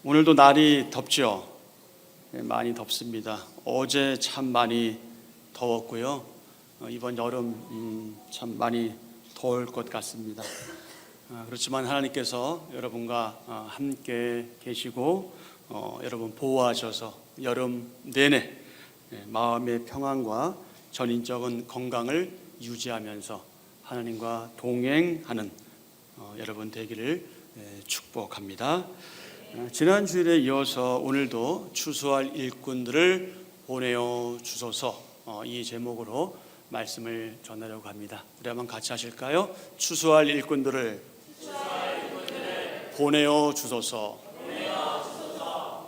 오늘도 날이 덥죠. 많이 덥습니다. 어제 참 많이 더웠고요. 이번 여름 참 많이 더울 것 같습니다. 그렇지만 하나님께서 여러분과 함께 계시고 여러분 보호하셔서 여름 내내 마음의 평안과 전인적인 건강을 유지하면서 하나님과 동행하는 여러분 되기를 축복합니다. 지난 주일에 이어서 오늘도 추수할 일꾼들을 보내어 주소서, 이 제목으로 말씀을 전하려고 합니다. 우리 한번 같이 하실까요? 추수할 일꾼들을 보내어 주소서.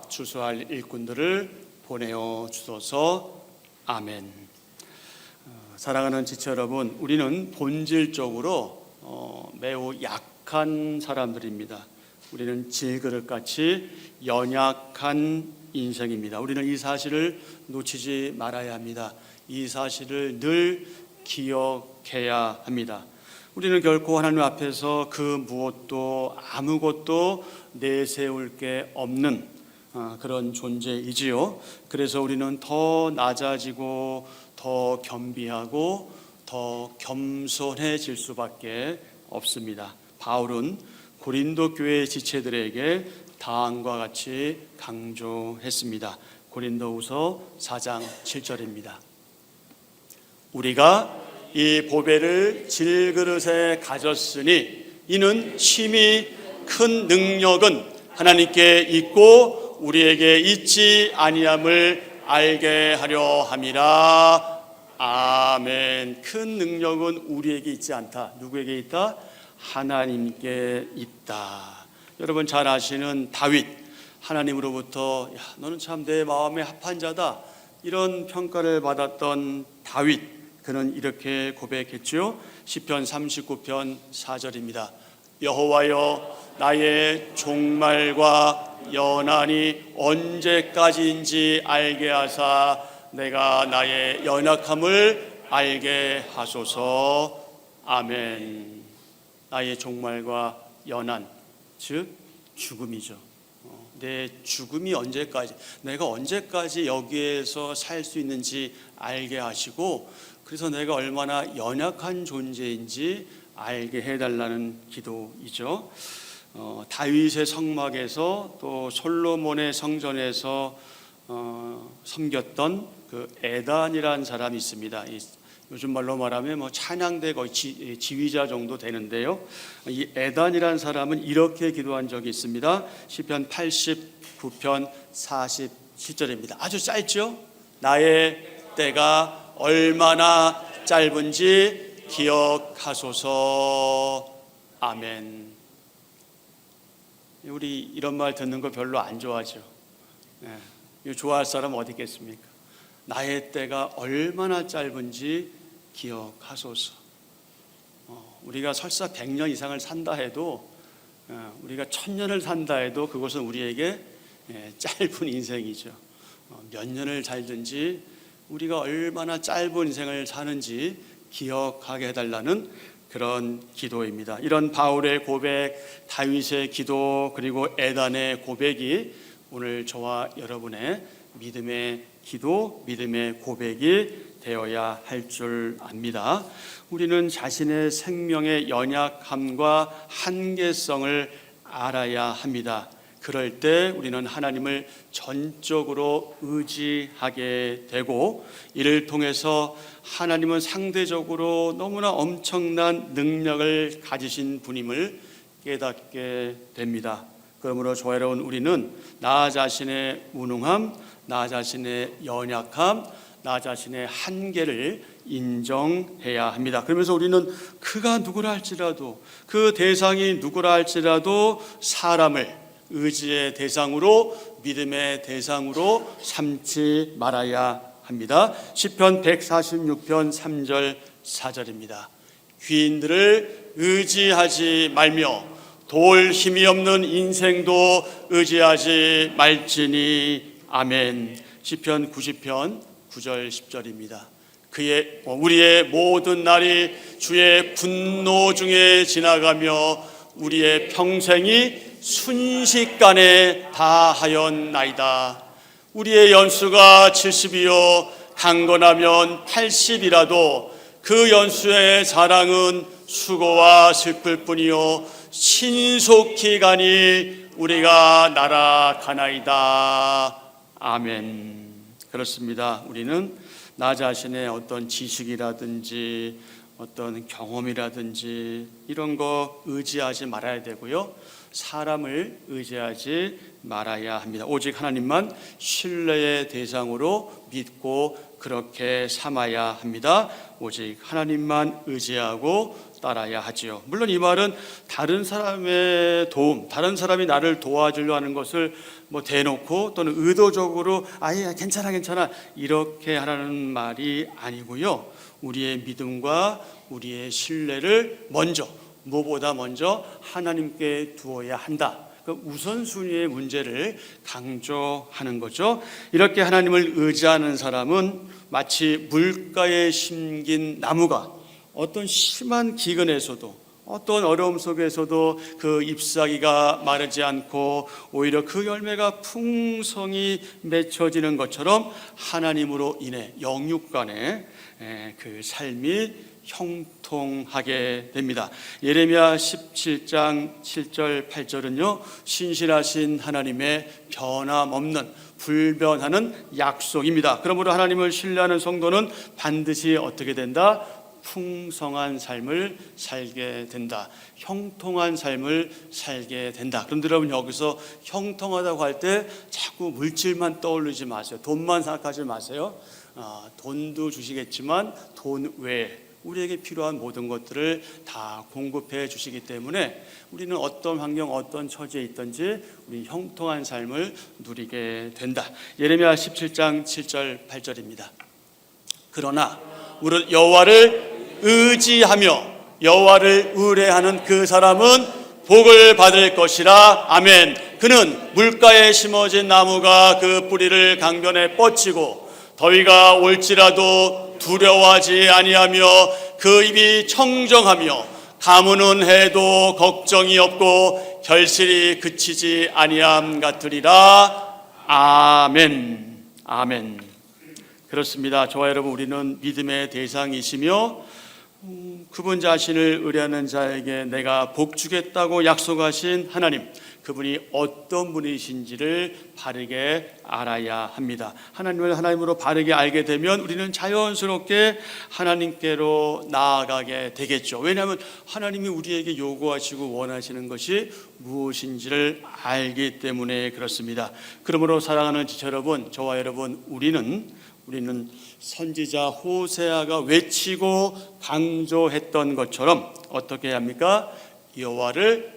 추수할 일꾼들을 보내어 주소서. 아멘. 사랑하는 지체 여러분, 우리는 본질적으로 매우 약한 사람들입니다. 우리는 질그릇같이 연약한 인생입니다. 우리는 이 사실을 놓치지 말아야 합니다. 이 사실을 늘 기억해야 합니다. 우리는 결코 하나님 앞에서 그 무엇도 아무것도 내세울 게 없는 그런 존재이지요. 그래서 우리는 더 낮아지고 더 겸비하고 더 겸손해질 수밖에 없습니다. 바울은 고린도 교회 지체들에게 다음과 같이 강조했습니다. 고린도후서 4장 7절입니다. 우리가 이 보배를 질그릇에 가졌으니 이는 심히 큰 능력은 하나님께 있고 우리에게 있지 아니함을 알게 하려 함이라. 아멘. 큰 능력은 우리에게 있지 않다. 누구에게 있다? 하나님께 있다. 여러분 잘 아시는 다윗, 하나님으로부터 야, 너는 참 내 마음에 합한 자다, 이런 평가를 받았던 다윗, 그는 이렇게 고백했죠. 시편 39편 4절입니다. 여호와여, 나의 종말과 연한이 언제까지인지 알게 하사 내가 나의 연약함을 알게 하소서. 아멘. 나의 종말과 연한, 즉 죽음이죠. 내 죽음이 언제까지, 내가 언제까지 여기에서 살 수 있는지 알게 하시고, 그래서 내가 얼마나 연약한 존재인지 알게 해달라는 기도이죠. 다윗의 성막에서 또 솔로몬의 성전에서 섬겼던 그 에단이라는 사람이 있습니다. 요즘 말로 말하면 찬양대 거의 지휘자 정도 되는데요. 이 에단이라는 사람은 이렇게 기도한 적이 있습니다. 시편 89편 47절입니다. 아주 짧죠? 나의 때가 얼마나 짧은지 기억하소서. 아멘. 우리 이런 말 듣는 거 별로 안 좋아하죠. 좋아할 사람 어디 있겠습니까? 나의 때가 얼마나 짧은지 기억하소서. 우리가 설사 100년 이상을 산다 해도, 우리가 1000년을 산다 해도 그것은 우리에게 짧은 인생이죠. 몇 년을 살든지 우리가 얼마나 짧은 인생을 사는지 기억하게 해달라는 그런 기도입니다. 이런 바울의 고백, 다윗의 기도, 그리고 에단의 고백이 오늘 저와 여러분의 믿음의 기도, 믿음의 고백이 되어야 할 줄 압니다. 우리는 자신의 생명의 연약함과 한계성을 알아야 합니다. 그럴 때 우리는 하나님을 전적으로 의지하게 되고, 이를 통해서 하나님은 상대적으로 너무나 엄청난 능력을 가지신 분임을 깨닫게 됩니다. 그러므로 저와 여러분, 우리는 나 자신의 무능함, 나 자신의 연약함, 나 자신의 한계를 인정해야 합니다. 그러면서 우리는 그가 누구라 할지라도, 그 대상이 누구라 할지라도 사람을 의지의 대상으로, 믿음의 대상으로 삼지 말아야 합니다. 시편 146편 3절 4절입니다. 귀인들을 의지하지 말며 도울 힘이 없는 인생도 의지하지 말지니. 아멘. 시편 90편 9절 10절입니다. 우리의 모든 날이 주의 분노 중에 지나가며 우리의 평생이 순식간에 다하였나이다. 우리의 연수가 70이요 강건하면 80이라도 그 연수의 자랑은 수고와 슬플 뿐이요 신속히 가니 우리가 날아가나이다. 아멘. 그렇습니다. 우리는 나 자신의 어떤 지식이라든지 어떤 경험이라든지 이런 거 의지하지 말아야 되고요, 사람을 의지하지 말아야 합니다. 오직 하나님만 신뢰의 대상으로 믿고 그렇게 삼아야 합니다. 오직 하나님만 의지하고 따라야 하지요. 물론 이 말은 다른 사람의 도움, 다른 사람이 나를 도와주려 하는 것을 대놓고 또는 의도적으로 아예 괜찮아 이렇게 하라는 말이 아니고요, 우리의 믿음과 우리의 신뢰를 무엇보다 먼저 하나님께 두어야 한다. 그 우선순위의 문제를 강조하는 거죠. 이렇게 하나님을 의지하는 사람은 마치 물가에 심긴 나무가 어떤 심한 기근에서도 어떤 어려움 속에서도 그 잎사귀가 마르지 않고 오히려 그 열매가 풍성히 맺혀지는 것처럼 하나님으로 인해 영육간에 그 삶이 형통하게 됩니다. 예레미야 17장 7절 8절은요 신실하신 하나님의 변함없는 불변하는 약속입니다. 그러므로 하나님을 신뢰하는 성도는 반드시 어떻게 된다? 풍성한 삶을 살게 된다. 형통한 삶을 살게 된다. 그런데 여러분, 여기서 형통하다고 할 때 자꾸 물질만 떠올리지 마세요. 돈만 생각하지 마세요. 돈도 주시겠지만 돈 외에 우리에게 필요한 모든 것들을 다 공급해 주시기 때문에 우리는 어떤 환경, 어떤 처지에 있든지 우리 형통한 삶을 누리게 된다. 예레미야 17장 7절 8절입니다. 그러나 우리 여호와를 의지하며 여호와를 의뢰하는 그 사람은 복을 받을 것이라. 아멘. 그는 물가에 심어진 나무가 그 뿌리를 강변에 뻗치고 더위가 올지라도 두려워하지 아니하며 그 입이 청정하며 가무는 해도 걱정이 없고 결실이 그치지 아니함 같으리라. 아멘. 아멘. 그렇습니다. 저와 여러분, 우리는 믿음의 대상이시며 그분 자신을 의뢰하는 자에게 내가 복 주겠다고 약속하신 하나님, 그분이 어떤 분이신지를 바르게 알아야 합니다. 하나님을 하나님으로 바르게 알게 되면 우리는 자연스럽게 하나님께로 나아가게 되겠죠. 왜냐하면 하나님이 우리에게 요구하시고 원하시는 것이 무엇인지를 알기 때문에 그렇습니다. 그러므로 사랑하는 지체 여러분, 저와 여러분, 우리는 선지자 호세아가 외치고 강조했던 것처럼 어떻게 해야 합니까? 여호와를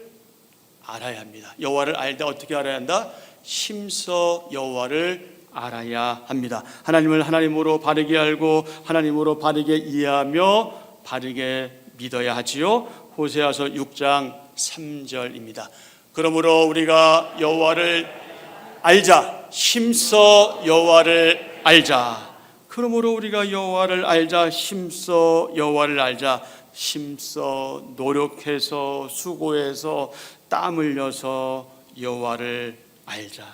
알아야 합니다. 여호와를 알 때 어떻게 알아야 한다? 힘써 여호와를 알아야 합니다. 하나님을 하나님으로 바르게 알고 하나님으로 바르게 이해하며 바르게 믿어야 하지요. 호세아서 6장 3절입니다. 그러므로 우리가 여호와를 알자. 힘써 여호와를 알자. 그러므로 우리가 여호와를 알자. 힘써 여호와를 알자. 힘써 노력해서 수고해서 땀 흘려서 여호와를 알자.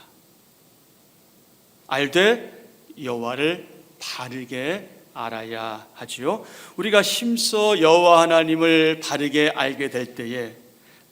알되 여호와를 바르게 알아야 하지요. 우리가 힘써 여호와 하나님을 바르게 알게 될 때에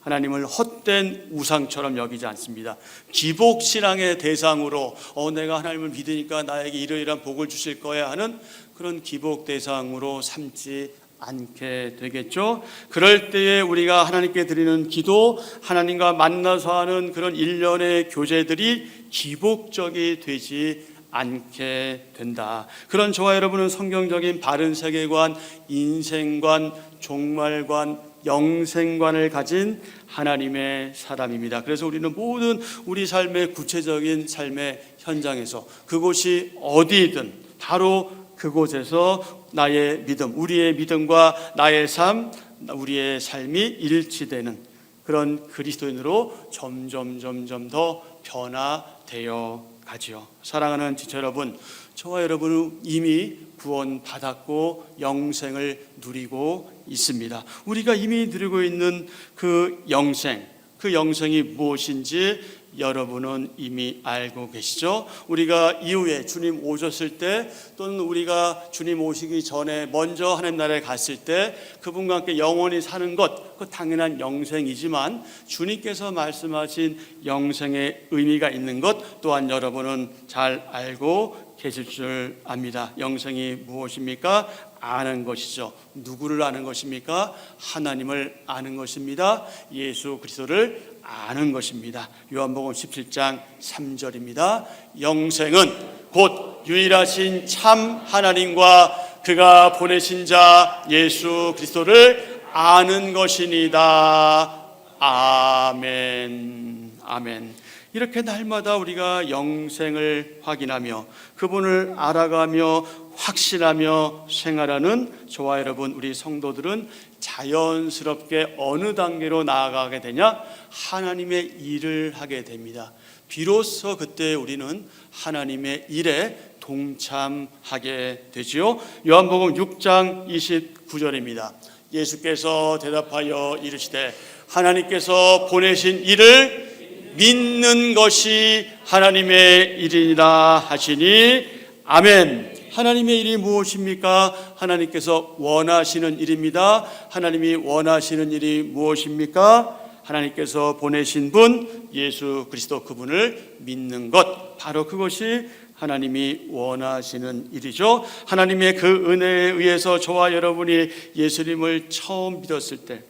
하나님을 헛된 우상처럼 여기지 않습니다. 기복신앙의 대상으로 내가 하나님을 믿으니까 나에게 이러이러한 복을 주실 거야 하는 그런 기복 대상으로 삼지 않게 되겠죠. 그럴 때에 우리가 하나님께 드리는 기도, 하나님과 만나서 하는 그런 일련의 교제들이 기복적이 되지 않게 된다. 그런 저와 여러분은 성경적인 바른 세계관, 인생관, 종말관, 영생관을 가진 하나님의 사람입니다. 그래서 우리는 모든 우리 삶의 구체적인 삶의 현장에서 그곳이 어디든 바로 그곳에서 나의 믿음, 우리의 믿음과 나의 삶, 우리의 삶이 일치되는 그런 그리스도인으로 점점 더 변화되어 가지요. 사랑하는 지체 여러분, 저와 여러분은 이미 구원받았고 영생을 누리고 있습니다. 우리가 이미 누리고 있는 그 영생, 그 영생이 무엇인지 여러분은 이미 알고 계시죠? 우리가 이후에 주님 오셨을 때, 또는 우리가 주님 오시기 전에 먼저 하나님 나라에 갔을 때 그분과 함께 영원히 사는 것, 그 당연한 영생이지만 주님께서 말씀하신 영생의 의미가 있는 것 또한 여러분은 잘 알고 계실 줄 압니다. 영생이 무엇입니까? 아는 것이죠. 누구를 아는 것입니까? 하나님을 아는 것입니다. 예수 그리스도를 아는 것입니다. 요한복음 17장 3절입니다. 영생은 곧 유일하신 참 하나님과 그가 보내신 자 예수 그리스도를 아는 것이니다. 아멘. 아멘. 이렇게 날마다 우리가 영생을 확인하며 그분을 알아가며 확신하며 생활하는 저와 여러분, 우리 성도들은 자연스럽게 어느 단계로 나아가게 되냐? 하나님의 일을 하게 됩니다. 비로소 그때 우리는 하나님의 일에 동참하게 되지요. 요한복음 6장 29절입니다. 예수께서 대답하여 이르시되 하나님께서 보내신 일을 믿는 것이 하나님의 일이니라 하시니 아멘. 하나님의 일이 무엇입니까? 하나님께서 원하시는 일입니다. 하나님이 원하시는 일이 무엇입니까? 하나님께서 보내신 분 예수 그리스도 그분을 믿는 것, 바로 그것이 하나님이 원하시는 일이죠. 하나님의 그 은혜에 의해서 저와 여러분이 예수님을 처음 믿었을 때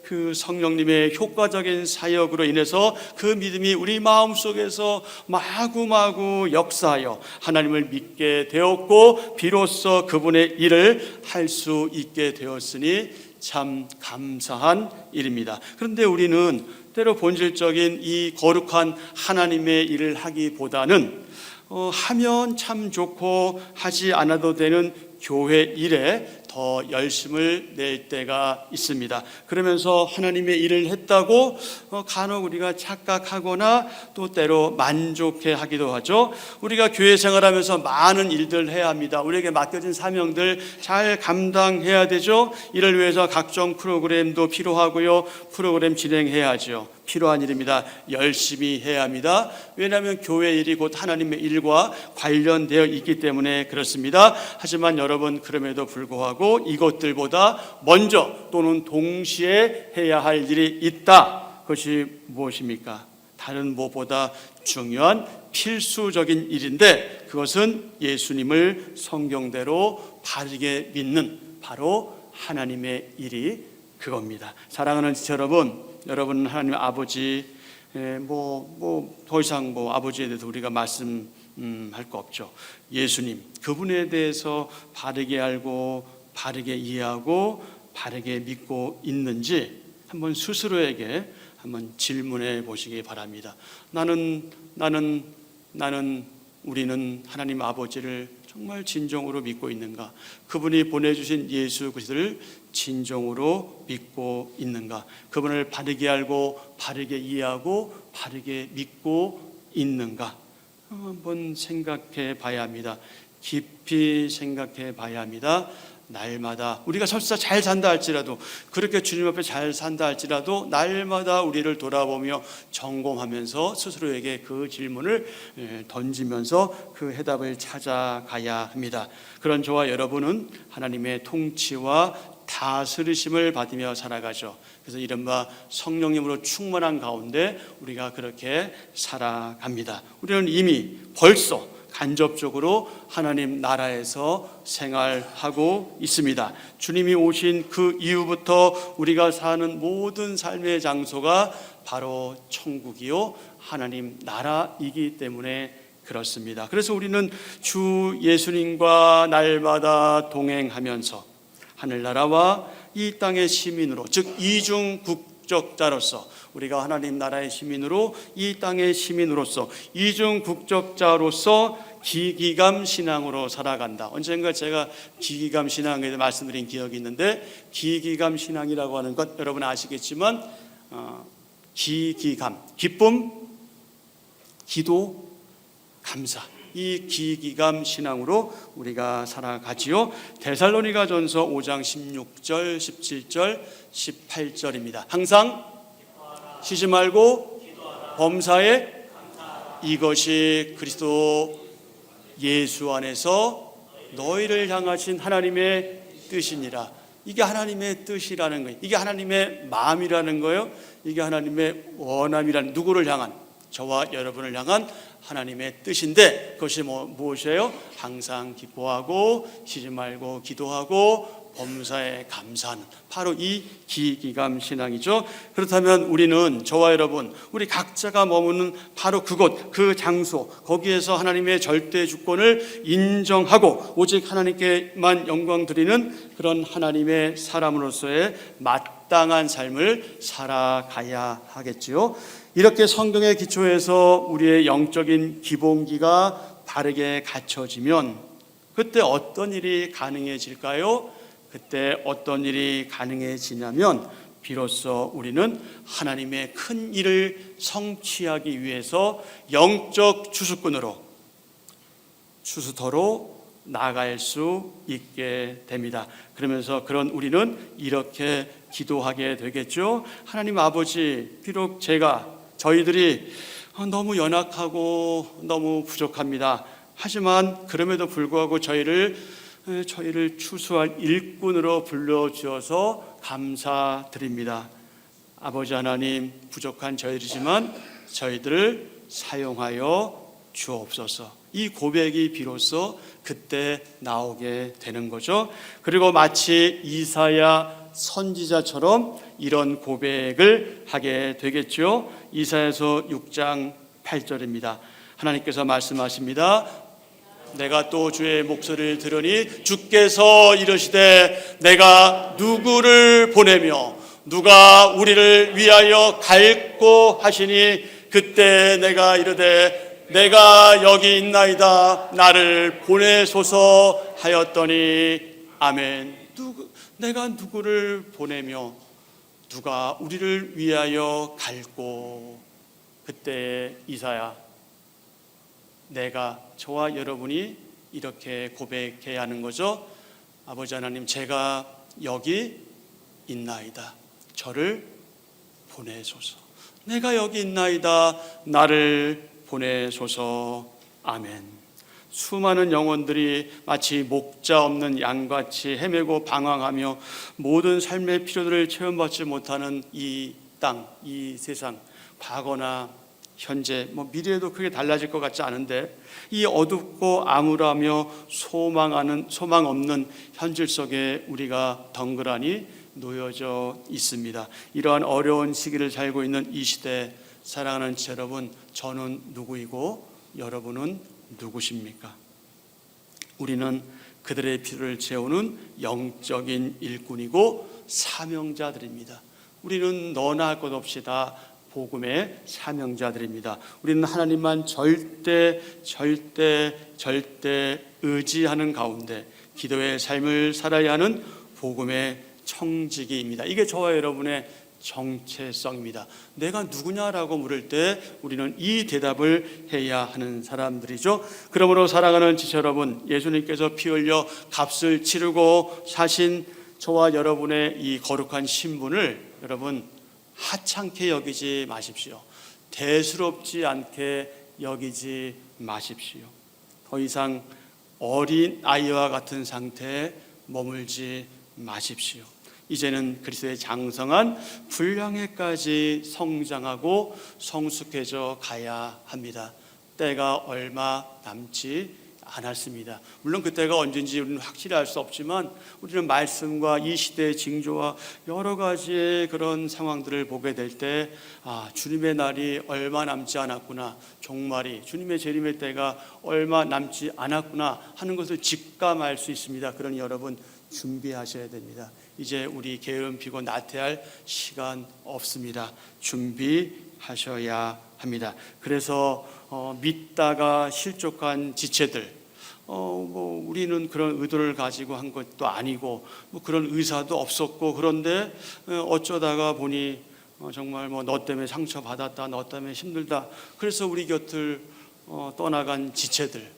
그 성령님의 효과적인 사역으로 인해서 그 믿음이 우리 마음속에서 마구마구 역사하여 하나님을 믿게 되었고 비로소 그분의 일을 할 수 있게 되었으니 참 감사한 일입니다. 그런데 우리는 때로 본질적인 이 거룩한 하나님의 일을 하기보다는 하면 참 좋고 하지 않아도 되는 교회 일에 더 열심을 낼 때가 있습니다. 그러면서 하나님의 일을 했다고 간혹 우리가 착각하거나 또 때로 만족해 하기도 하죠. 우리가 교회 생활하면서 많은 일들 해야 합니다. 우리에게 맡겨진 사명들 잘 감당해야 되죠. 이를 위해서 각종 프로그램도 필요하고요. 프로그램 진행해야죠. 필요한 일입니다. 열심히 해야 합니다. 왜냐하면 교회 일이 곧 하나님의 일과 관련되어 있기 때문에 그렇습니다. 하지만 여러분, 그럼에도 불구하고 이것들보다 먼저 또는 동시에 해야 할 일이 있다. 그것이 무엇입니까? 다른 무엇보다 중요한 필수적인 일인데 그것은 예수님을 성경대로 바르게 믿는 바로 하나님의 일이 그겁니다. 사랑하는 지체 여러분 하나님 아버지, 더 이상 아버지에 대해서 우리가 말씀할 거 없죠. 예수님, 그분에 대해서 바르게 알고 바르게 이해하고 바르게 믿고 있는지 한번 스스로에게 한번 질문해 보시기 바랍니다. 우리는 하나님 아버지를 정말 진정으로 믿고 있는가? 그분이 보내주신 예수 그리스도를 진정으로 믿고 있는가? 그분을 바르게 알고 바르게 이해하고 바르게 믿고 있는가? 한번 생각해 봐야 합니다. 깊이 생각해 봐야 합니다. 날마다 우리가 설사 잘 산다 할지라도, 그렇게 주님 앞에 잘 산다 할지라도 날마다 우리를 돌아보며 점검하면서 스스로에게 그 질문을 던지면서 그 해답을 찾아가야 합니다. 그런 저와 여러분은 하나님의 통치와 다스리심을 받으며 살아가죠. 그래서 이른바 성령님으로 충만한 가운데 우리가 그렇게 살아갑니다. 우리는 이미 벌써 간접적으로 하나님 나라에서 생활하고 있습니다. 주님이 오신 그 이후부터 우리가 사는 모든 삶의 장소가 바로 천국이요 하나님 나라이기 때문에 그렇습니다. 그래서 우리는 주 예수님과 날마다 동행하면서 하늘나라와 이 땅의 시민으로, 즉 이중 국적자로서, 우리가 하나님 나라의 시민으로, 이 땅의 시민으로서, 이중 국적자로서 기기감 신앙으로 살아간다. 언젠가 제가 기기감 신앙에 대해 말씀드린 기억이 있는데, 기기감 신앙이라고 하는 것 여러분 아시겠지만 기기감, 기쁨, 기도, 감사, 이 기기감 신앙으로 우리가 살아가지요. 데살로니가전서 5장 16절, 17절, 18절입니다. 항상 쉬지 말고 범사에 이것이 그리스도 예수 안에서 너희를 향하신 하나님의 뜻이니라. 이게 하나님의 뜻이라는 거예요. 이게 하나님의 마음이라는 거예요. 이게 하나님의 원함이라는, 누구를 향한, 저와 여러분을 향한 하나님의 뜻인데, 그것이 무엇이에요? 항상 기뻐하고 쉬지 말고 기도하고 범사에 감사하는, 바로 이 기기감 신앙이죠. 그렇다면 우리는, 저와 여러분, 우리 각자가 머무는 바로 그곳, 그 장소, 거기에서 하나님의 절대 주권을 인정하고 오직 하나님께만 영광 드리는 그런 하나님의 사람으로서의 마땅한 삶을 살아가야 하겠지요. 이렇게 성경의 기초에서 우리의 영적인 기본기가 바르게 갖춰지면 그때 어떤 일이 가능해질까요? 그때 어떤 일이 가능해지냐면 비로소 우리는 하나님의 큰 일을 성취하기 위해서 영적 추수터로 나갈 수 있게 됩니다. 그러면서 그런 우리는 이렇게 기도하게 되겠죠. 하나님 아버지, 비록 저희들이 너무 연약하고 너무 부족합니다. 하지만 그럼에도 불구하고 저희를 추수할 일꾼으로 불러주어서 감사드립니다. 아버지 하나님, 부족한 저희들이지만 저희들을 사용하여 주옵소서. 이 고백이 비로소 그때 나오게 되는 거죠. 그리고 마치 이사야 선지자처럼 이런 고백을 하게 되겠죠. 이사야서 6장 8절입니다. 하나님께서 말씀하십니다. 내가 또 주의 목소리를 들으니 주께서 이르시되 내가 누구를 보내며 누가 우리를 위하여 갈고 하시니 그때 내가 이르되 내가 여기 있나이다 나를 보내소서 하였더니 아멘. 내가 누구를 보내며 누가 우리를 위하여 갈고, 그때 이사야, 내가, 저와 여러분이 이렇게 고백해야 하는 거죠. 아버지 하나님, 제가 여기 있나이다. 저를 보내소서. 내가 여기 있나이다. 나를 보내소서. 아멘. 수많은 영혼들이 마치 목자 없는 양같이 헤매고 방황하며 모든 삶의 필요들을 체험받지 못하는 이 땅, 이 세상, 과거나 현재, 미래에도 크게 달라질 것 같지 않은데 이 어둡고 암울하며 소망 없는 현실 속에 우리가 덩그러니 놓여져 있습니다. 이러한 어려운 시기를 살고 있는 이 시대, 사랑하는 여러분, 저는 누구이고 여러분은 누구십니까? 우리는 그들의 필요를 채우는 영적인 일꾼이고 사명자들입니다. 우리는 너나 할 것 없이 다 복음의 사명자들입니다. 우리는 하나님만 절대 의지하는 가운데 기도의 삶을 살아야 하는 복음의 청지기입니다. 이게 저와 여러분의 정체성입니다. 내가 누구냐라고 물을 때 우리는 이 대답을 해야 하는 사람들이죠. 그러므로 사랑하는 지체 여러분, 예수님께서 피 흘려 값을 치르고 사신 저와 여러분의 이 거룩한 신분을 여러분 하찮게 여기지 마십시오. 대수롭지 않게 여기지 마십시오. 더 이상 어린 아이와 같은 상태에 머물지 마십시오. 이제는 그리스도의 장성한 분량에까지 성장하고 성숙해져 가야 합니다. 때가 얼마 남지 않았습니다. 물론 그때가 언제인지 우리는 확실히 알 수 없지만 우리는 말씀과 이 시대의 징조와 여러 가지의 그런 상황들을 보게 될 때 주님의 날이 얼마 남지 않았구나, 종말이, 주님의 재림의 때가 얼마 남지 않았구나 하는 것을 직감할 수 있습니다. 그러니 여러분 준비하셔야 됩니다. 이제 우리 게으름 피고 나태할 시간 없습니다. 준비하셔야 합니다. 그래서 믿다가 실족한 지체들, 우리는 그런 의도를 가지고 한 것도 아니고 그런 의사도 없었고, 그런데 어쩌다가 보니 정말 너 때문에 상처받았다, 너 때문에 힘들다, 그래서 우리 곁을 떠나간 지체들,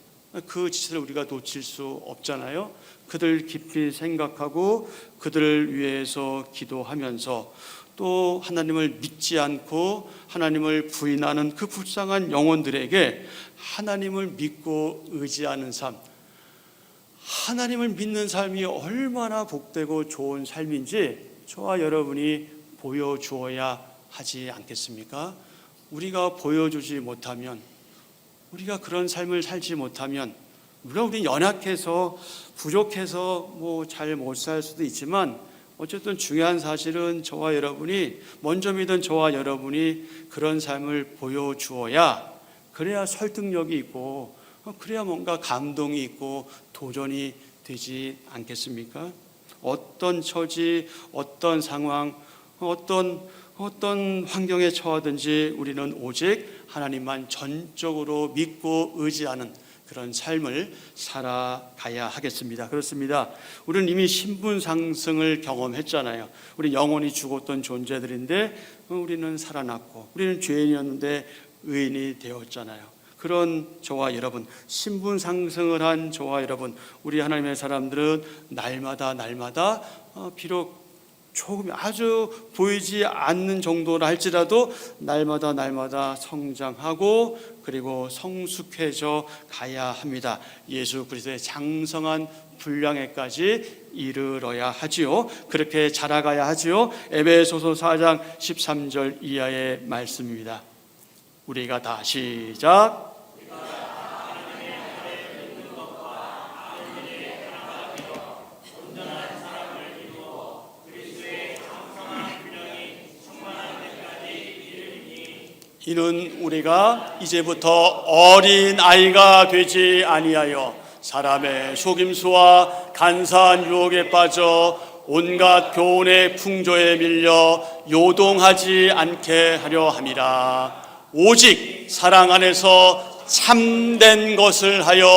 그 지체를 우리가 놓칠 수 없잖아요. 그들 깊이 생각하고 그들을 위해서 기도하면서 또 하나님을 믿지 않고 하나님을 부인하는 그 불쌍한 영혼들에게 하나님을 믿고 의지하는 삶, 하나님을 믿는 삶이 얼마나 복되고 좋은 삶인지 저와 여러분이 보여주어야 하지 않겠습니까? 우리가 보여주지 못하면, 우리가 그런 삶을 살지 못하면, 물론 우리는 연약해서 부족해서 잘 못 살 수도 있지만 어쨌든 중요한 사실은 저와 여러분이, 먼저 믿은 저와 여러분이 그런 삶을 보여주어야, 그래야 설득력이 있고 그래야 뭔가 감동이 있고 도전이 되지 않겠습니까? 어떤 처지, 어떤 상황, 어떤 환경에 처하든지 우리는 오직 하나님만 전적으로 믿고 의지하는 그런 삶을 살아가야 하겠습니다. 그렇습니다. 우리는 이미 신분 상승을 경험했잖아요. 우리 영혼이 죽었던 존재들인데 우리는 살아났고, 우리는 죄인이었는데 의인이 되었잖아요. 그런 저와 여러분, 신분 상승을 한 저와 여러분, 우리 하나님의 사람들은 날마다 비록 조금 아주 보이지 않는 정도라 할지라도 날마다 성장하고 그리고 성숙해져 가야 합니다. 예수 그리스도의 장성한 분량에까지 이르러야 하지요. 그렇게 자라가야 하지요. 에베소서 4장 13절 이하의 말씀입니다. 우리가 다 시작. 이는 우리가 이제부터 어린 아이가 되지 아니하여 사람의 속임수와 간사한 유혹에 빠져 온갖 교훈의 풍조에 밀려 요동하지 않게 하려 함이라. 오직 사랑 안에서 참된 것을 하여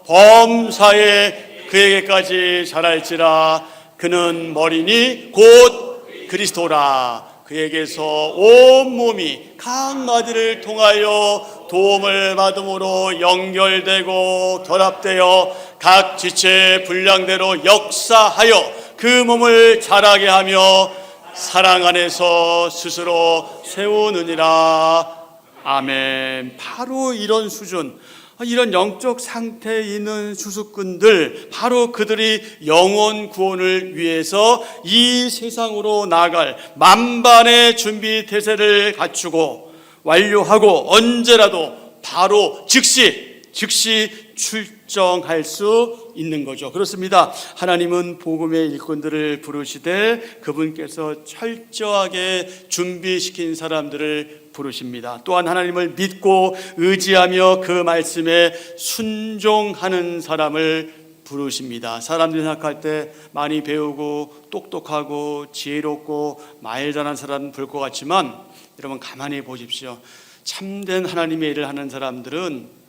범사에 그에게까지 자랄지라. 그는 머리니 곧 그리스도라. 그에게서 온 몸이 각 마디를 통하여 도움을 받음으로 연결되고 결합되어 각 지체의 분량대로 역사하여 그 몸을 자라게 하며 사랑 안에서 스스로 세우느니라. 아멘. 바로 이런 수준, 이런 영적 상태에 있는 수수꾼들, 바로 그들이 영혼 구원을 위해서 이 세상으로 나갈 만반의 준비 태세를 갖추고 완료하고 언제라도 바로 즉시 출정할 수 있는 거죠. 그렇습니다. 하나님은 복음의 일꾼들을 부르시되 그분께서 철저하게 준비시킨 사람들을 부르십니다. 또한 하나님을 믿고 의지하며 그 말씀에 순종하는 사람을 부르십니다. 사람들이 생각할 때 많이 배우고 똑똑하고 지혜롭고 말 잘하는 사람 볼 것 같지만 여러분 가만히 보십시오. 참된 하나님의 일을 하는 사람들은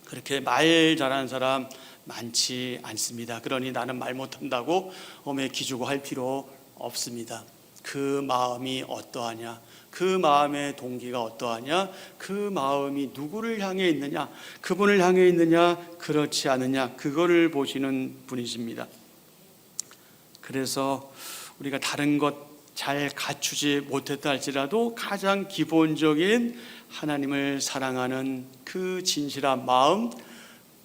그렇게 말 잘하는 사람 많지 않습니다. 그러니 나는 말 못한다고 엄에 기주고 할 필요 없습니다. 그 마음이 어떠하냐, 그 마음의 동기가 어떠하냐, 그 마음이 누구를 향해 있느냐, 그분을 향해 있느냐 그렇지 않느냐, 그거를 보시는 분이십니다. 그래서 우리가 다른 것 잘 갖추지 못했다 할지라도 가장 기본적인 하나님을 사랑하는 그 진실한 마음,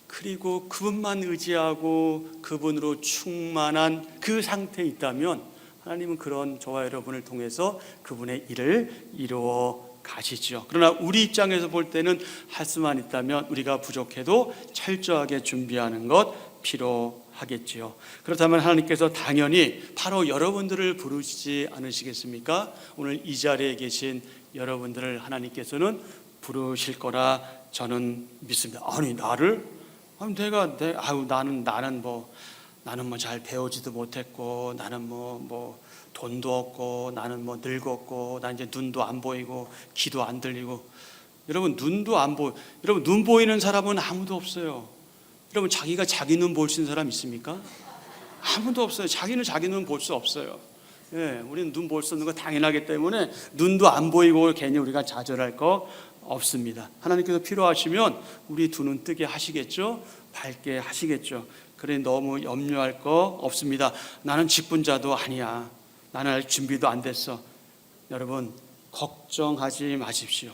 그리고 그분만 의지하고 그분으로 충만한 그 상태에 있다면 하나님은 그런 저와 여러분을 통해서 그분의 일을 이루어 가시죠. 그러나 우리 입장에서 볼 때는 할 수만 있다면 우리가 부족해도 철저하게 준비하는 것 필요하겠지요. 그렇다면 하나님께서 당연히 바로 여러분들을 부르시지 않으시겠습니까? 오늘 이 자리에 계신 여러분들을 하나님께서는 부르실 거라 저는 믿습니다. 아니 나를? 아니 나는 뭐 잘 배우지도 못했고, 나는 뭐 돈도 없고, 나는 뭐 늙었고, 나 이제 눈도 안 보이고 귀도 안 들리고. 여러분 눈도 안 보여. 여러분 눈 보이는 사람은 아무도 없어요. 여러분 자기가 자기 눈 볼 수 있는 사람 있습니까? 아무도 없어요. 자기는 자기 눈 볼 수 없어요. 우리는 눈 볼 수 없는 거 당연하기 때문에 눈도 안 보이고 괜히 우리가 좌절할 거 없습니다. 하나님께서 필요하시면 우리 두 눈 뜨게 하시겠죠. 밝게 하시겠죠. 그러니 너무 염려할 거 없습니다. 나는 직분자도 아니야. 나는 아직 준비도 안 됐어. 여러분, 걱정하지 마십시오.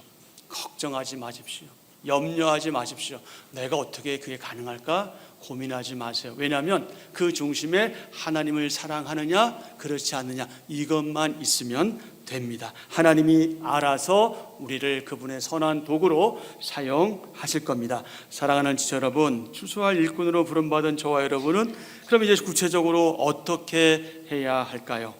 걱정하지 마십시오. 염려하지 마십시오. 내가 어떻게 그게 가능할까? 고민하지 마세요. 왜냐하면 그 중심에 하나님을 사랑하느냐 그렇지 않느냐 이것만 있으면 됩니다. 하나님이 알아서 우리를 그분의 선한 도구로 사용하실 겁니다. 사랑하는 지체 여러분, 추수할 일꾼으로 부름받은 저와 여러분은 그럼 이제 구체적으로 어떻게 해야 할까요?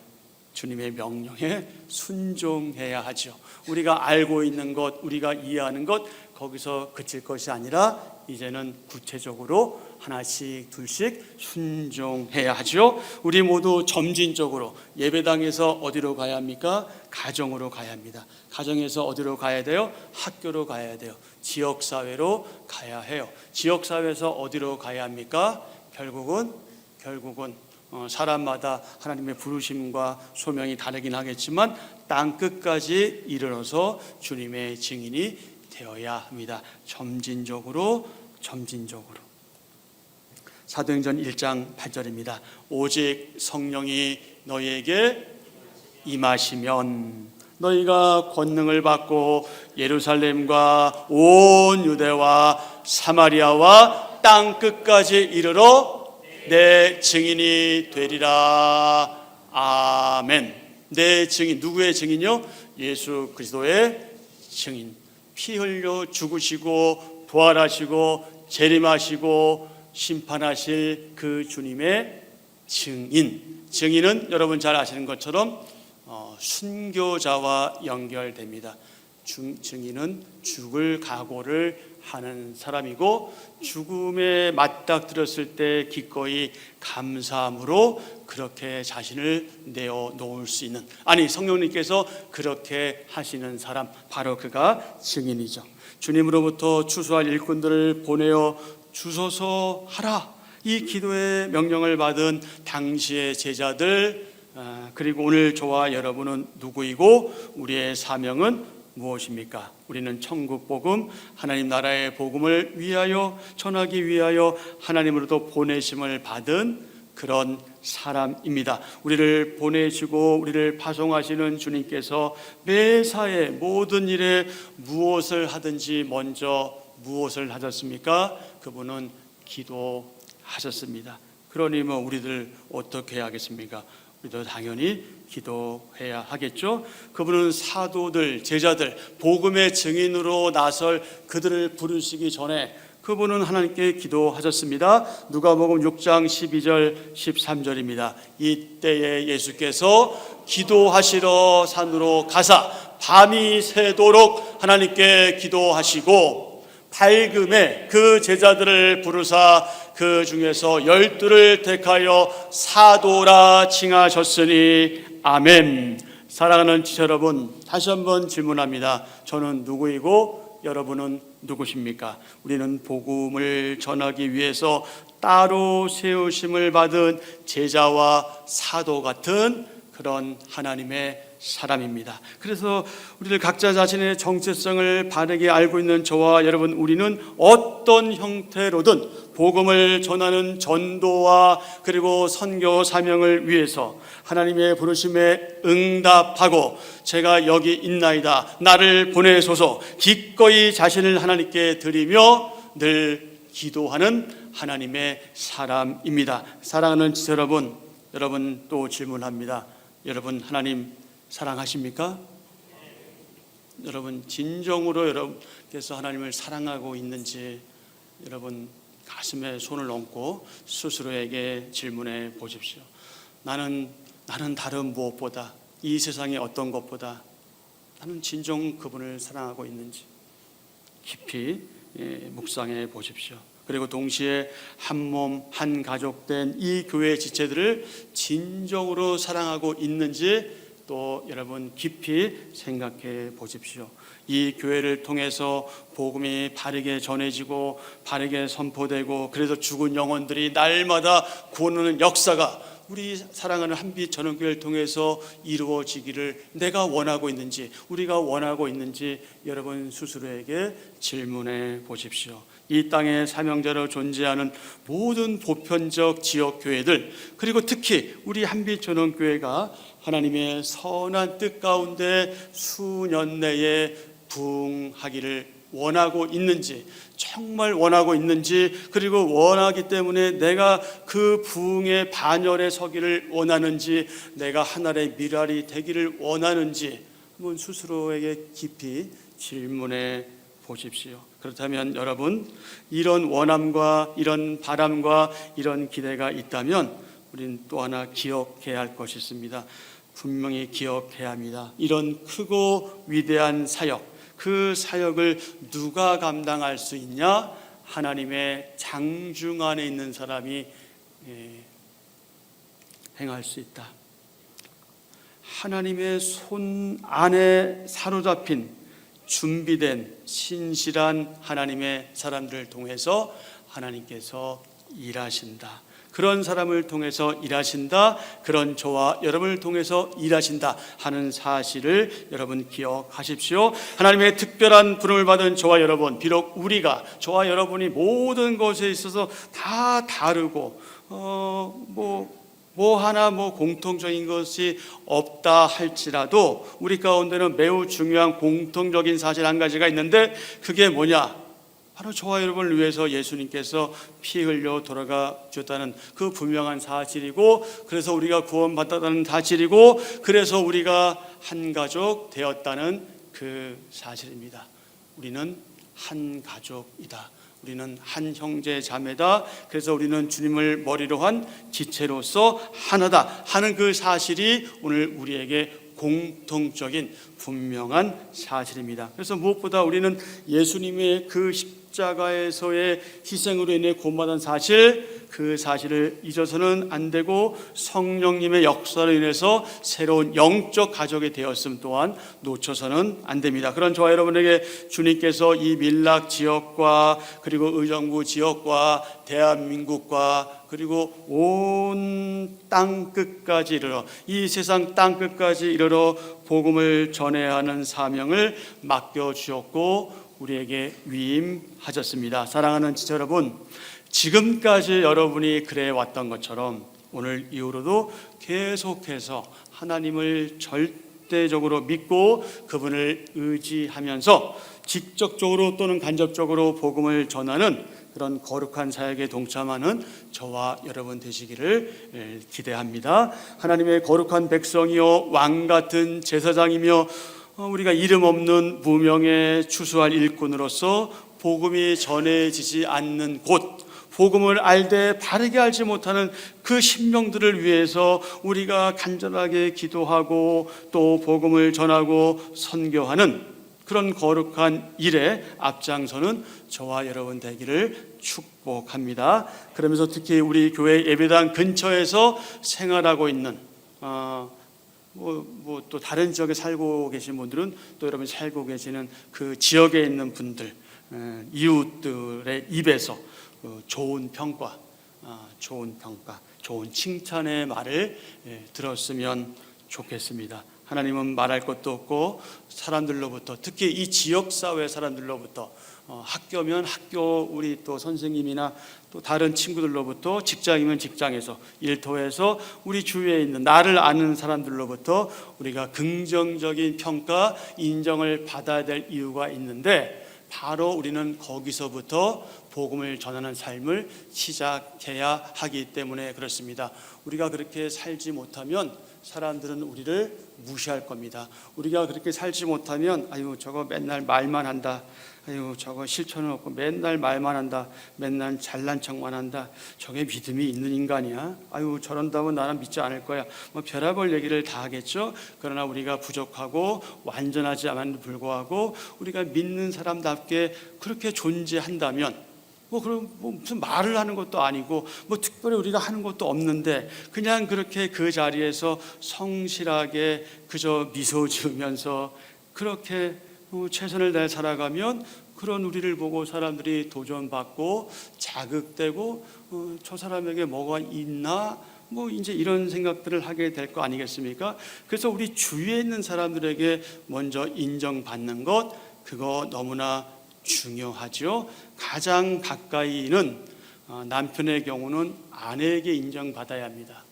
주님의 명령에 순종해야 하죠. 우리가 알고 있는 것, 우리가 이해하는 것 거기서 그칠 것이 아니라 이제는 구체적으로 하나씩 둘씩 순종해야 하죠. 우리 모두 점진적으로 예배당에서 어디로 가야 합니까? 가정으로 가야 합니다. 가정에서 어디로 가야 돼요? 학교로 가야 돼요. 지역사회로 가야 해요. 지역사회에서 어디로 가야 합니까? 결국은 사람마다 하나님의 부르심과 소명이 다르긴 하겠지만 땅 끝까지 이르러서 주님의 증인이 되어야 합니다. 점진적으로. 사도행전 1장 8절입니다. 오직 성령이 너희에게 임하시면 너희가 권능을 받고 예루살렘과 온 유대와 사마리아와 땅 끝까지 이르러 내 증인이 되리라. 아멘. 내 증인, 누구의 증인요? 예수 그리스도의 증인. 피 흘려 죽으시고 부활하시고 재림하시고 심판하실 그 주님의 증인. 증인은 여러분 잘 아시는 것처럼 순교자와 연결됩니다. 증인은 죽을 각오를 하는 사람이고 죽음에 맞닥뜨렸을 때 기꺼이 감사함으로 그렇게 자신을 내어놓을 수 있는, 아니 성령님께서 그렇게 하시는 사람, 바로 그가 증인이죠. 주님으로부터 추수할 일꾼들을 보내어 주소서 하라, 이 기도의 명령을 받은 당시의 제자들, 그리고 오늘 저와 여러분은 누구이고 우리의 사명은 무엇입니까? 우리는 천국 복음, 하나님 나라의 복음을 위하여 전하기 위하여 하나님으로부터 보내심을 받은 그런 사람입니다. 우리를 보내시고 우리를 파송하시는 주님께서 매사에 모든 일에 무엇을 하든지 먼저 무엇을 하셨습니까? 그분은 기도하셨습니다. 그러니 우리들 어떻게 해야 하겠습니까? 우리도 당연히 기도해야 하겠죠. 그분은 사도들, 제자들, 복음의 증인으로 나설 그들을 부르시기 전에 그분은 하나님께 기도하셨습니다. 누가복음 6장 12절 13절입니다. 이때에 예수께서 기도하시러 산으로 가사 밤이 새도록 하나님께 기도하시고 밝음에 그 제자들을 부르사 그 중에서 12를 택하여 사도라 칭하셨으니 아멘. 사랑하는 지체 여러분, 다시 한번 질문합니다. 저는 누구이고 여러분은 누구십니까? 우리는 복음을 전하기 위해서 따로 세우심을 받은 제자와 사도 같은 그런 하나님의 사람입니다. 그래서 우리들 각자 자신의 정체성을 바르게 알고 있는 저와 여러분, 우리는 어떤 형태로든 복음을 전하는 전도와 그리고 선교 사명을 위해서 하나님의 부르심에 응답하고 제가 여기 있나이다, 나를 보내소서 기꺼이 자신을 하나님께 드리며 늘 기도하는 하나님의 사람입니다. 사랑하는 지체 여러분, 여러분 또 질문합니다. 여러분 하나님 사랑하십니까? 여러분 진정으로 여러분께서 하나님을 사랑하고 있는지 여러분 가슴에 손을 얹고 스스로에게 질문해 보십시오. 나는 다른 무엇보다, 이 세상의 어떤 것보다 나는 진정 그분을 사랑하고 있는지 깊이 묵상해 보십시오. 그리고 동시에 한 몸, 한 가족 된 이 교회 지체들을 진정으로 사랑하고 있는지 또 여러분 깊이 생각해 보십시오. 이 교회를 통해서 복음이 바르게 전해지고 바르게 선포되고 그래서 죽은 영혼들이 날마다 구원하는 역사가 우리 사랑하는 한빛 전원교회를 통해서 이루어지기를 내가 원하고 있는지, 우리가 원하고 있는지 여러분 스스로에게 질문해 보십시오. 이 땅에 사명자로 존재하는 모든 보편적 지역 교회들, 그리고 특히 우리 한빛 전원교회가 하나님의 선한 뜻 가운데 수년 내에 부흥하기를 원하고 있는지, 정말 원하고 있는지, 그리고 원하기 때문에 내가 그 부흥의 반열에 서기를 원하는지, 내가 하나의 미랄이 되기를 원하는지 한번 스스로에게 깊이 질문해 보십시오. 그렇다면 여러분, 이런 원함과 이런 바람과 이런 기대가 있다면 우리는 또 하나 기억해야 할 것이 있습니다. 분명히 기억해야 합니다. 이런 크고 위대한 사역, 그 사역을 누가 감당할 수 있냐? 하나님의 장중 안에 있는 사람이 행할 수 있다. 하나님의 손 안에 사로잡힌 준비된 신실한 하나님의 사람들을 통해서 하나님께서 일하신다. 그런 사람을 통해서 일하신다. 그런 저와 여러분을 통해서 일하신다 하는 사실을 여러분 기억하십시오. 하나님의 특별한 부름을 받은 저와 여러분, 비록 우리가, 저와 여러분이 모든 것에 있어서 다 다르고 하나 공통적인 것이 없다 할지라도 우리 가운데는 매우 중요한 공통적인 사실 한 가지가 있는데, 그게 뭐냐? 바로 저와 여러분을 위해서 예수님께서 피 흘려 돌아가 주셨다는 그 분명한 사실이고, 그래서 우리가 구원받았다는 사실이고, 그래서 우리가 한 가족 되었다는 그 사실입니다. 우리는 한 가족이다. 우리는 한 형제 자매다. 그래서 우리는 주님을 머리로 한 지체로서 하나다 하는 그 사실이 오늘 우리에게 공통적인 분명한 사실입니다. 그래서 무엇보다 우리는 예수님의 그 십자가에서의 희생으로 인해 구원받은 사실, 그 사실을 잊어서는 안 되고, 성령님의 역사로 인해서 새로운 영적 가족이 되었음 또한 놓쳐서는 안 됩니다. 그런 저와 여러분에게 주님께서 이 밀락 지역과 그리고 의정부 지역과 대한민국과 그리고 온 땅 끝까지 이르러, 이 세상 땅 끝까지 이르러 복음을 전해야 하는 사명을 맡겨주셨고 우리에게 위임하셨습니다. 사랑하는 지체 여러분, 지금까지 여러분이 그래 왔던 것처럼 오늘 이후로도 계속해서 하나님을 절대적으로 믿고 그분을 의지하면서 직접적으로 또는 간접적으로 복음을 전하는 그런 거룩한 사역에 동참하는 저와 여러분 되시기를 기대합니다. 하나님의 거룩한 백성이요 왕 같은 제사장이며 우리가 이름 없는 무명의 추수할 일꾼으로서 복음이 전해지지 않는 곳, 복음을 알되 바르게 알지 못하는 그 심령들을 위해서 우리가 간절하게 기도하고 또 복음을 전하고 선교하는 그런 거룩한 일에 앞장서는 저와 여러분 되기를 축복합니다. 그러면서 특히 우리 교회 예배당 근처에서 생활하고 있는 또 다른 지역에 살고 계신 분들은 또 여러분 살고 계시는 그 지역에 있는 분들, 이웃들의 입에서 좋은 평가, 좋은 칭찬의 말을 들었으면 좋겠습니다. 하나님은 말할 것도 없고 사람들로부터, 특히 이 지역사회 사람들로부터, 학교면 학교 우리 또 선생님이나 또 다른 친구들로부터, 직장이면 직장에서, 일터에서 우리 주위에 있는 나를 아는 사람들로부터 우리가 긍정적인 평가, 인정을 받아야 될 이유가 있는데, 바로 우리는 거기서부터 복음을 전하는 삶을 시작해야 하기 때문에 그렇습니다. 우리가 그렇게 살지 못하면 사람들은 우리를 무시할 겁니다. 우리가 그렇게 살지 못하면 아유 저거 맨날 말만 한다, 아유 저거 실천은 없고 맨날 말만 한다, 맨날 잘난 척만 한다, 저게 믿음이 있는 인간이야, 아유 저런다면 나는 믿지 않을 거야, 별의별 얘기를 다 하겠죠. 그러나 우리가 부족하고 완전하지 않음에도 불구하고 우리가 믿는 사람답게 그렇게 존재한다면, 그럼 무슨 말을 하는 것도 아니고 특별히 우리가 하는 것도 없는데 그냥 그렇게 그 자리에서 성실하게 그저 미소 지으면서 그렇게 최선을 다해 살아가면, 그런 우리를 보고 사람들이 도전받고 자극되고 저 사람에게 뭐가 있나 뭐 이제 이런 생각들을 하게 될 거 아니겠습니까? 그래서 우리 주위에 있는 사람들에게 먼저 인정받는 것, 그거 너무나 중요하죠. 가장 가까이는 남편의 경우는 아내에게 인정받아야 합니다.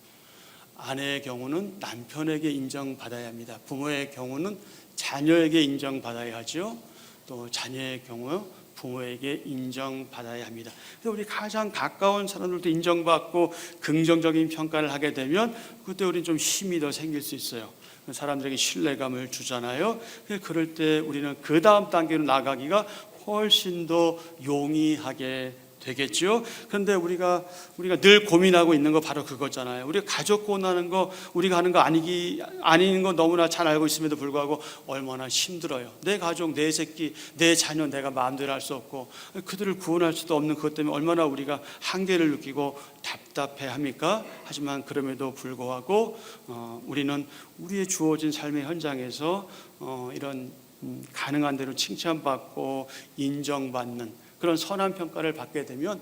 아내의 경우는 남편에게 인정받아야 합니다. 부모의 경우는 자녀에게 인정받아야 하죠. 또 자녀의 경우 부모에게 인정받아야 합니다. 그래서 우리 가장 가까운 사람들도 인정받고 긍정적인 평가를 하게 되면 그때 우리는 좀 힘이 더 생길 수 있어요. 사람들에게 신뢰감을 주잖아요. 그럴 때 우리는 그 다음 단계로 나가기가 훨씬 더 용이하게 되겠죠. 그런데 우리가 늘 고민하고 있는 거 바로 그거잖아요. 우리가 가족 고민하는 거, 우리가 하는 거 아닌 거 너무나 잘 알고 있음에도 불구하고 얼마나 힘들어요. 내 가족, 내 새끼, 내 자녀 내가 마음대로 할 수 없고 그들을 구원할 수도 없는 그것 때문에 얼마나 우리가 한계를 느끼고 답답해합니까? 하지만 그럼에도 불구하고 우리는 우리의 주어진 삶의 현장에서 이런 가능한 대로 칭찬받고 인정받는 그런 선한 평가를 받게 되면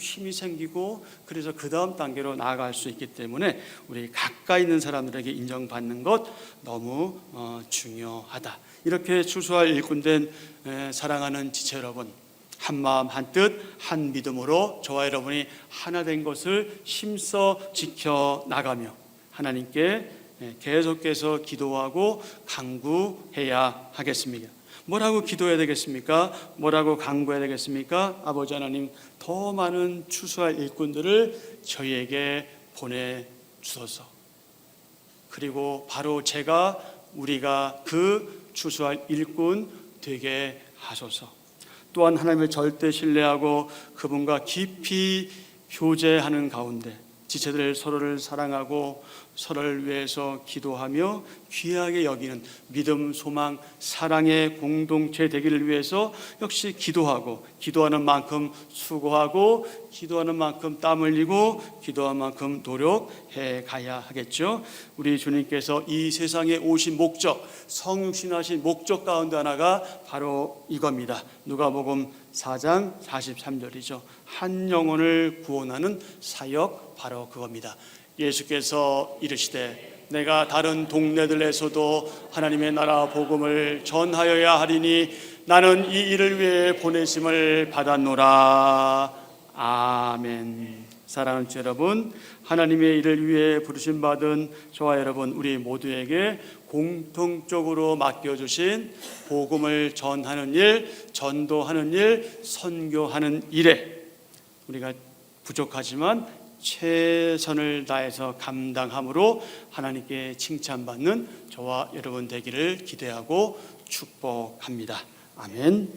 힘이 생기고 그래서 그 다음 단계로 나아갈 수 있기 때문에 우리 가까이 있는 사람들에게 인정받는 것 너무 중요하다. 이렇게 추수할 일꾼된 사랑하는 지체 여러분, 한 마음 한 뜻 한 믿음으로 저와 여러분이 하나 된 것을 힘써 지켜나가며 하나님께 계속해서 기도하고 간구해야 하겠습니다. 뭐라고 기도해야 되겠습니까? 뭐라고 간구해야 되겠습니까? 아버지 하나님, 더 많은 추수할 일꾼들을 저희에게 보내주소서. 그리고 바로 우리가 그 추수할 일꾼 되게 하소서. 또한 하나님을 절대 신뢰하고 그분과 깊이 교제하는 가운데 지체들 서로를 사랑하고 서로를 위해서 기도하며 귀하게 여기는 믿음, 소망, 사랑의 공동체 되기를 위해서 역시 기도하는 만큼 수고하고 기도하는 만큼 땀 흘리고 기도하는 만큼 노력해 가야 하겠죠. 우리 주님께서 이 세상에 오신 목적, 성육신하신 목적 가운데 하나가 바로 이겁니다. 누가복음 4장 43절이죠. 한 영혼을 구원하는 사역, 바로 그겁니다. 예수께서 이르시되 내가 다른 동네들에서도 하나님의 나라 복음을 전하여야 하리니 나는 이 일을 위해 보내심을 받았노라. 아멘. 사랑하는 여러분, 하나님의 일을 위해 부르심 받은 저와 여러분, 우리 모두에게 공통적으로 맡겨주신 복음을 전하는 일, 전도하는 일, 선교하는 일에 우리가 부족하지만 최선을 다해서 감당함으로 하나님께 칭찬받는 저와 여러분 되기를 기대하고 축복합니다. 아멘.